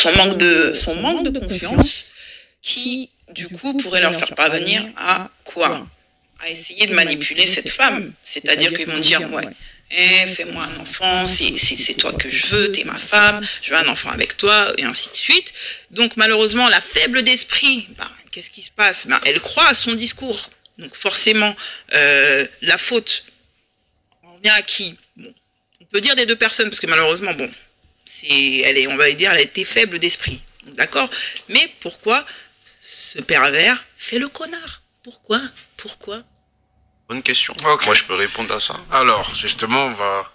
son manque de confiance qui, du coup, pourrait leur faire parvenir à quoi? À essayer de manipuler cette femme. C'est-à-dire qu'ils vont dire, ouais, fais-moi un enfant, c'est toi que je veux, t'es ma femme, je veux un enfant avec toi, et ainsi de suite. Donc, malheureusement, la faible d'esprit, qu'est-ce qui se passe? Elle croit à son discours. Donc, forcément, la faute, on vient à qui? Bon, on peut dire des deux personnes, parce que malheureusement, bon, on va dire, elle a été faible d'esprit. D'accord? Mais pourquoi ce pervers fait le connard? Pourquoi? Bonne question. Okay. Moi, je peux répondre à ça. Alors, justement,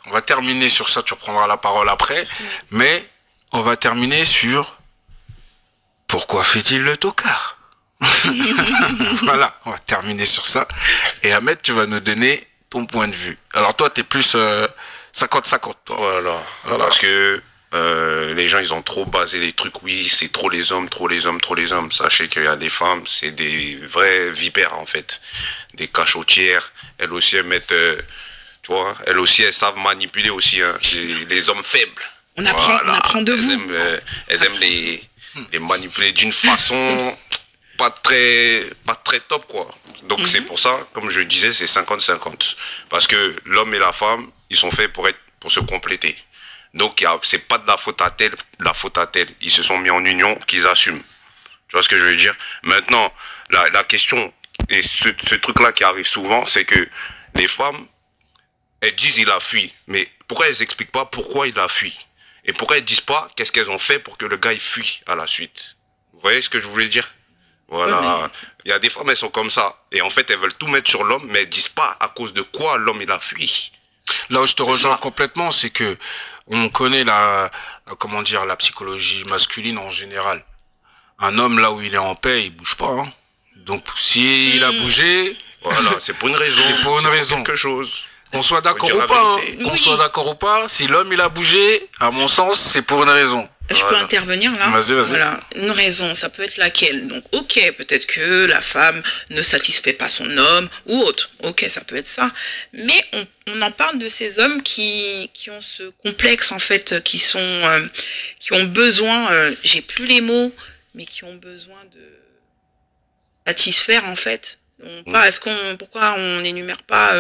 on va terminer sur ça. Tu reprendras la parole après. Mais on va terminer sur pourquoi fait-il le tocard? Voilà, on va terminer sur ça. Et Ahmed, tu vas nous donner ton point de vue. Alors, toi, tu es plus 50-50. Voilà. Parce que les gens, ils ont trop basé les trucs. Oui, c'est trop les hommes. Sachez qu'il y a des femmes, c'est des vraies vipères, en fait. Des cachotières. Elles aussi, elles mettent... tu vois, elles aussi, elles savent manipuler aussi les hommes faibles. On apprend de vous. Elles aiment les manipuler d'une façon pas très top, quoi. Donc, c'est pour ça, comme je disais, c'est 50-50. Parce que l'homme et la femme, ils sont faits pour se compléter. Donc, c'est pas de la faute à tel. Ils se sont mis en union, qu'ils assument. Tu vois ce que je veux dire? Maintenant, la question, et ce truc-là qui arrive souvent, c'est que les femmes, elles disent il a fui. Mais pourquoi elles n'expliquent pas pourquoi il a fui? Et pourquoi elles disent pas qu'est-ce qu'elles ont fait pour que le gars il fuit à la suite? Vous voyez ce que je voulais dire? Voilà. Il y a des femmes, elles sont comme ça. Et en fait, elles veulent tout mettre sur l'homme, mais elles disent pas à cause de quoi l'homme il a fui. Là où je te rejoins complètement, c'est que on connaît la psychologie masculine en général. Un homme, là où il est en paix, il bouge pas. Hein. Donc, s'il a bougé... Voilà, c'est pour une raison. C'est pour une raison. Quelque chose. Qu'on soit d'accord ou pas. Qu'on soit d'accord ou pas, si l'homme, il a bougé, à mon sens, c'est pour une raison. Je peux intervenir là? Vas-y. Voilà, une raison, ça peut être laquelle? Donc, ok, peut-être que la femme ne satisfait pas son homme ou autre. Ok, ça peut être ça. Mais on en parle de ces hommes qui ont ce complexe, en fait, qui ont besoin, j'ai plus les mots, mais qui ont besoin de satisfaire, en fait. Pourquoi on n'énumère pas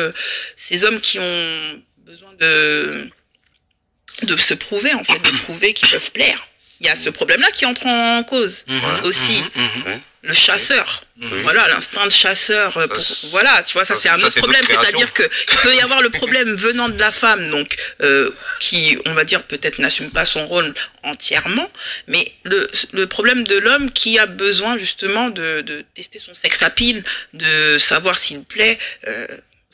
ces hommes qui ont besoin de se prouver, en fait, de prouver qu'ils peuvent plaire. Il y a ce problème-là qui entre en cause aussi. Le chasseur. Voilà, l'instinct de chasseur. Voilà, tu vois, ça c'est un autre problème. C'est-à-dire qu'il peut y avoir le problème venant de la femme, donc qui, on va dire, peut-être n'assume pas son rôle entièrement, mais le problème de l'homme qui a besoin justement de tester son sex appeal, de savoir s'il plaît.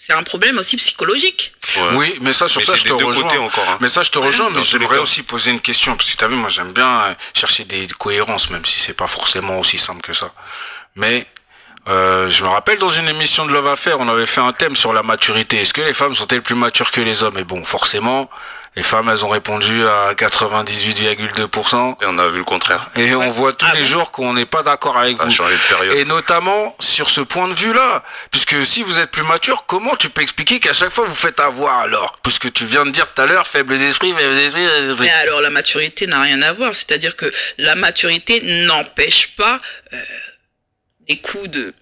C'est un problème aussi psychologique. Ouais. Oui, mais ça, sur ça, je te rejoins. Encore, hein. Mais ça, je te rejoins, mais j'aimerais aussi poser une question. Parce que tu as vu, moi, j'aime bien chercher des cohérences, même si c'est pas forcément aussi simple que ça. Mais, je me rappelle, dans une émission de Love Affair, on avait fait un thème sur la maturité. Est-ce que les femmes sont-elles plus matures que les hommes? Et bon, forcément, les femmes, elles ont répondu à 98,2%. Et on a vu le contraire. Et on voit tous les jours qu'on n'est pas d'accord avec vous. Changé de période. Et notamment sur ce point de vue-là. Puisque si vous êtes plus mature, comment tu peux expliquer qu'à chaque fois vous faites avoir alors? Puisque tu viens de dire tout à l'heure, faible d'esprit. Mais alors la maturité n'a rien à voir. C'est-à-dire que la maturité n'empêche pas des coups de...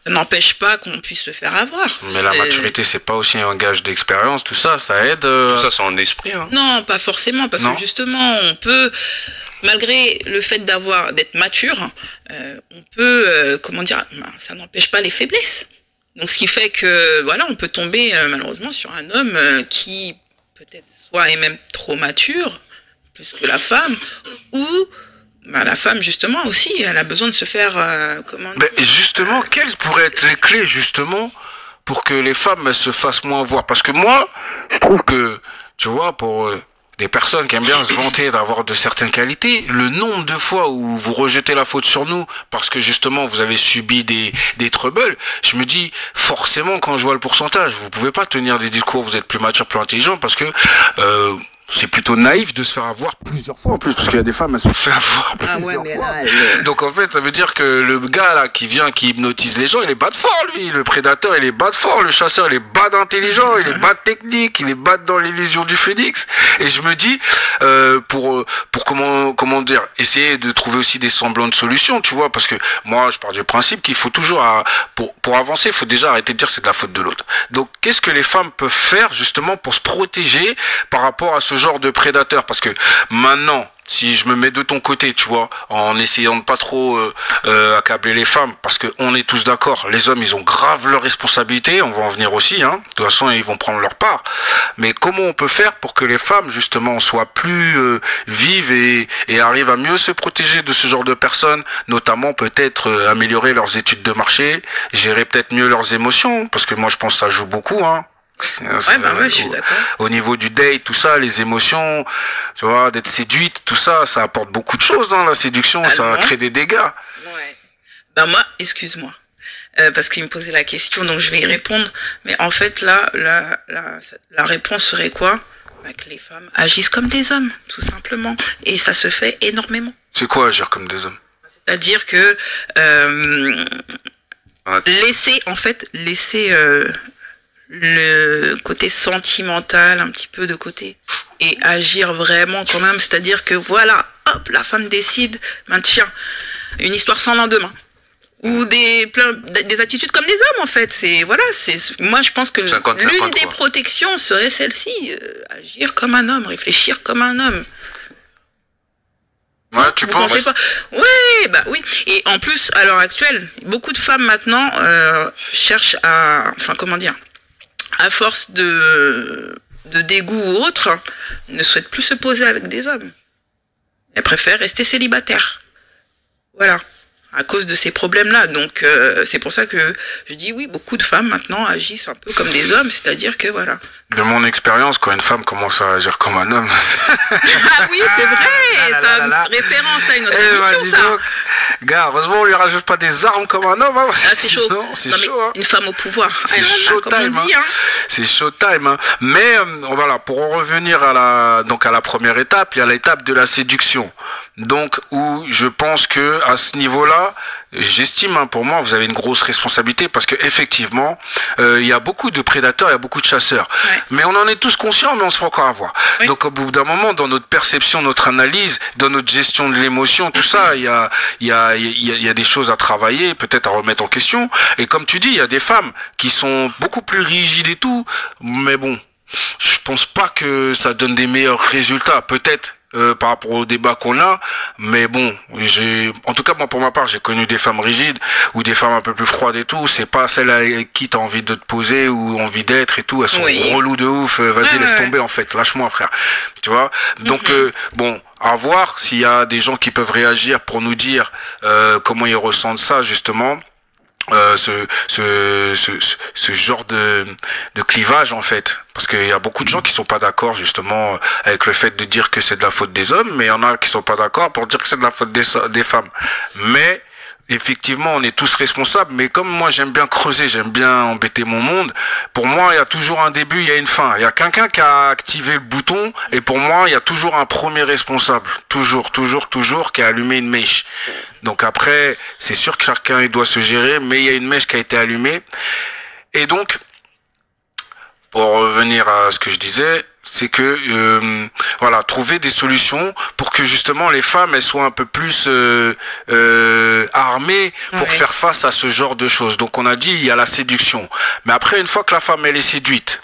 Ça n'empêche pas qu'on puisse se faire avoir. Mais la maturité, c'est pas aussi un gage d'expérience, tout ça aide. Tout ça, c'est en esprit. Hein. Non, pas forcément, parce que justement, on peut, malgré le fait d'être mature, on peut, ça n'empêche pas les faiblesses. Donc, ce qui fait que, voilà, on peut tomber malheureusement sur un homme qui peut-être soit est même trop mature, plus que la femme, ou la femme, justement, aussi, elle a besoin de se faire... justement, quelles pourraient être les clés, justement, pour que les femmes elles se fassent moins voir? Parce que moi, je trouve que, tu vois, pour des personnes qui aiment bien se vanter d'avoir de certaines qualités, le nombre de fois où vous rejetez la faute sur nous, parce que, justement, vous avez subi des troubles, je me dis, forcément, quand je vois le pourcentage, vous pouvez pas tenir des discours, vous êtes plus mature, plus intelligent, parce que... c'est plutôt naïf de se faire avoir plusieurs fois en plus, parce qu'il y a des femmes, elles se fait avoir plusieurs fois. Donc en fait, ça veut dire que le gars là qui vient, qui hypnotise les gens, il est bas de fort, lui. Le prédateur, il est bas de fort. Le chasseur, il est bas d'intelligent, il est bas de technique, il est bas dans l'illusion du phénix. Et je me dis, pour comment dire, essayer de trouver aussi des semblants de solutions, tu vois, parce que moi, je pars du principe qu'il faut toujours, pour avancer, il faut déjà arrêter de dire c'est de la faute de l'autre. Donc, qu'est-ce que les femmes peuvent faire justement pour se protéger par rapport à ce genre de prédateur? Parce que maintenant, si je me mets de ton côté, tu vois, en essayant de pas trop accabler les femmes, parce que on est tous d'accord, les hommes, ils ont grave leurs responsabilités, on va en venir aussi, hein. De toute façon, ils vont prendre leur part. Mais comment on peut faire pour que les femmes, justement, soient plus vives et arrivent à mieux se protéger de ce genre de personnes, notamment peut-être améliorer leurs études de marché, gérer peut-être mieux leurs émotions, parce que moi, je pense que ça joue beaucoup, hein. Je suis d'accord. Au niveau du date, tout ça, les émotions, tu vois, d'être séduite, tout ça, ça apporte beaucoup de choses, hein, la séduction, ça crée des dégâts. Ouais. Moi, excuse-moi, parce qu'il me posait la question, donc je vais y répondre. Mais en fait, là, la réponse serait quoi? Que les femmes agissent comme des hommes, tout simplement. Et ça se fait énormément. C'est quoi agir comme des hommes? C'est-à-dire que laisser le côté sentimental un petit peu de côté et agir vraiment quand même, c'est-à-dire que voilà, hop, la femme décide, tiens, une histoire sans lendemain, ou des attitudes comme des hommes, en fait. Moi je pense que l'une des protections serait celle-ci, agir comme un homme, réfléchir comme un homme. Ouais, tu penses pas? Oui. Et en plus, à l'heure actuelle, beaucoup de femmes maintenant cherchent à force de dégoût ou autre, ne souhaitent plus se poser avec des hommes. Elles préfèrent rester célibataires. Voilà. À cause de ces problèmes-là. Donc, c'est pour ça que je dis oui, beaucoup de femmes maintenant agissent un peu comme des hommes, c'est-à-dire que voilà. De mon expérience, quand une femme commence à agir comme un homme... Ah oui, c'est vrai, ça référence à une autre émission, ça. Donc, gars, heureusement, on lui rajoute pas des armes comme un homme. Hein, c'est chaud. Non, c'est chaud. Hein. Une femme au pouvoir. C'est showtime. Hein. C'est showtime. Hein. Mais voilà, pour en revenir à la première étape, il y a l'étape de la séduction. Donc, où je pense que à ce niveau-là, j'estime, pour moi, vous avez une grosse responsabilité parce que effectivement, il y a beaucoup de prédateurs, il y a beaucoup de chasseurs. Ouais. Mais on en est tous conscients, mais on se fait encore avoir. Oui. Donc, au bout d'un moment, dans notre perception, notre analyse, dans notre gestion de l'émotion, tout ça, il y a des choses à travailler, peut-être à remettre en question. Et comme tu dis, il y a des femmes qui sont beaucoup plus rigides et tout, mais bon, je pense pas que ça donne des meilleurs résultats. Peut-être. Par rapport au débat qu'on a, mais bon, en tout cas, moi, pour ma part, j'ai connu des femmes rigides ou des femmes un peu plus froides et tout. C'est pas celles avec qui t'as envie de te poser ou envie d'être et tout. Elles sont reloues de ouf. Vas-y, laisse tomber, en fait. Lâche-moi, frère. Tu vois? Donc, bon, à voir s'il y a des gens qui peuvent réagir pour nous dire comment ils ressentent ça, justement. Ce genre de clivage, en fait, parce qu'il y a beaucoup de gens qui sont pas d'accord justement avec le fait de dire que c'est de la faute des hommes, mais il y en a qui sont pas d'accord pour dire que c'est de la faute des femmes. Mais effectivement, on est tous responsables, mais comme moi j'aime bien creuser, j'aime bien embêter mon monde, pour moi il y a toujours un début, il y a une fin. Il y a quelqu'un qui a activé le bouton, et pour moi il y a toujours un premier responsable, toujours, qui a allumé une mèche. Donc après, c'est sûr que chacun il doit se gérer, mais il y a une mèche qui a été allumée. Et donc, pour revenir à ce que je disais, c'est que voilà, trouver des solutions pour que justement les femmes elles soient un peu plus armées pour faire face à ce genre de choses. Donc on a dit il y a la séduction, mais après une fois que la femme elle est séduite,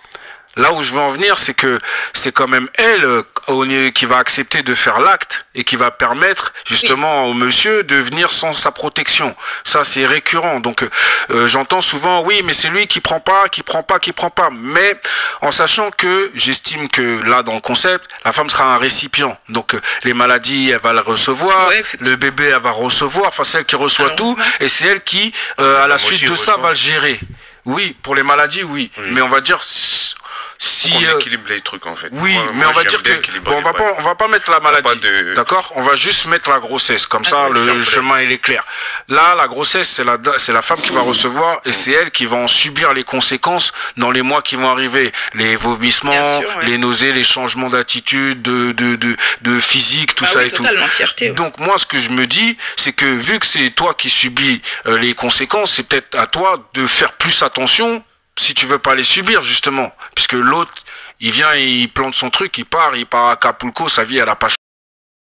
là où je veux en venir, c'est que c'est quand même elle qui va accepter de faire l'acte et qui va permettre justement au monsieur de venir sans sa protection. Ça, c'est récurrent. Donc, j'entends souvent, oui, mais c'est lui qui prend pas. Mais en sachant que j'estime que là, dans le concept, la femme sera un récipient. Donc, les maladies, elle va le recevoir. Le bébé, elle va recevoir. Enfin, c'est elle qui reçoit tout. Et c'est elle qui, à la suite de ça, va le gérer. Oui, pour les maladies, oui. Mais on va dire... si on équilibre les trucs en fait. Oui, mais on va dire que bon, on va pas mettre la maladie, d'accord? On va juste mettre la grossesse, comme ça le chemin il est clair. Là, la grossesse, c'est la femme qui va recevoir et c'est elle qui va en subir les conséquences dans les mois qui vont arriver, les vomissements, les nausées, les changements d'attitude, de physique, tout ça et tout. Donc moi, ce que je me dis, c'est que vu que c'est toi qui subis les conséquences, c'est peut-être à toi de faire plus attention si tu veux pas les subir, justement. Puisque l'autre, il vient, il plante son truc, il part à Acapulco, sa vie, elle a pas